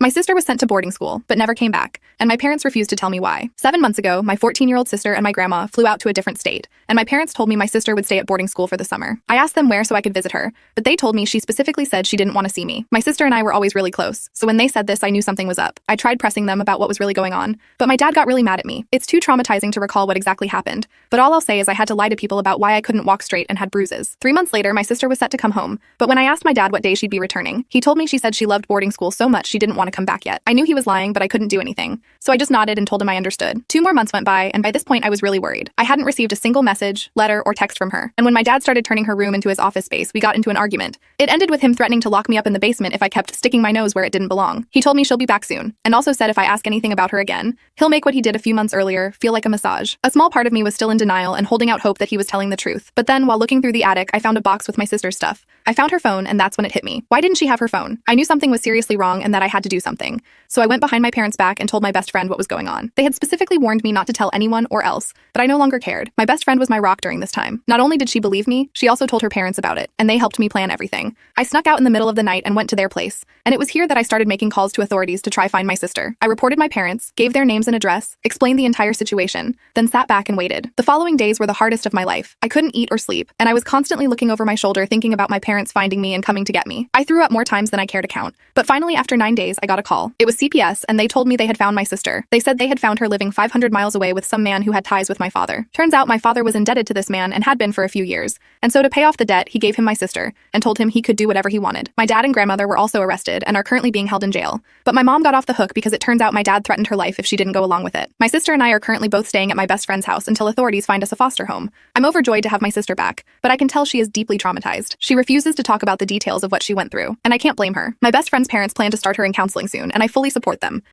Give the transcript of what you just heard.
My sister was sent to boarding school, but never came back, and my parents refused to tell me why. 7 months ago, my 14-year-old sister and my grandma flew out to a different state, and my parents told me my sister would stay at boarding school for the summer. I asked them where so I could visit her, but they told me she specifically said she didn't want to see me. My sister and I were always really close, so when they said this, I knew something was up. I tried pressing them about what was really going on, but my dad got really mad at me. It's too traumatizing to recall what exactly happened, but all I'll say is I had to lie to people about why I couldn't walk straight and had bruises. 3 months later, my sister was set to come home, but when I asked my dad what day she'd be returning, he told me she said she loved boarding school so much she didn't want to come back yet. I knew he was lying, but I couldn't do anything, so I just nodded and told him I understood. 2 more months went by, and by this point I was really worried. I hadn't received a single message, letter, or text from her, and when my dad started turning her room into his office space, we got into an argument. It ended with him threatening to lock me up in the basement if I kept sticking my nose where it didn't belong. He told me she'll be back soon, and also said if I ask anything about her again, he'll make what he did a few months earlier feel like a massage. A small part of me was still in denial and holding out hope that he was telling the truth, but then while looking through the attic, I found a box with my sister's stuff. I found her phone, and that's when it hit me. Why didn't she have her phone? I knew something was seriously wrong and that I had to do something, so I went behind my parents' back and told my best friend what was going on. They had specifically warned me not to tell anyone or else, but I no longer cared. My best friend was my rock during this time. Not only did she believe me, she also told her parents about it, and they helped me plan everything. I snuck out in the middle of the night and went to their place, and it was here that I started making calls to authorities to try find my sister. I reported my parents, gave their names and address, explained the entire situation, then sat back and waited. The following days were the hardest of my life. I couldn't eat or sleep, and I was constantly looking over my shoulder thinking about my parents finding me and coming to get me. I threw up more times than I care to count, but finally after 9 days I got a call. It was CPS, and they told me they had found my sister. They said they had found her living 500 miles away with some man who had ties with my father. Turns out my father was indebted to this man and had been for a few years, and so to pay off the debt, he gave him my sister and told him he could do whatever he wanted. My dad and grandmother were also arrested and are currently being held in jail, but my mom got off the hook because it turns out my dad threatened her life if she didn't go along with it. My sister and I are currently both staying at my best friend's house until authorities find us a foster home. I'm overjoyed to have my sister back, but I can tell she is deeply traumatized. She refuses to talk about the details of what she went through, and I can't blame her. My best friend's parents plan to start her in counseling soon, and I fully support them.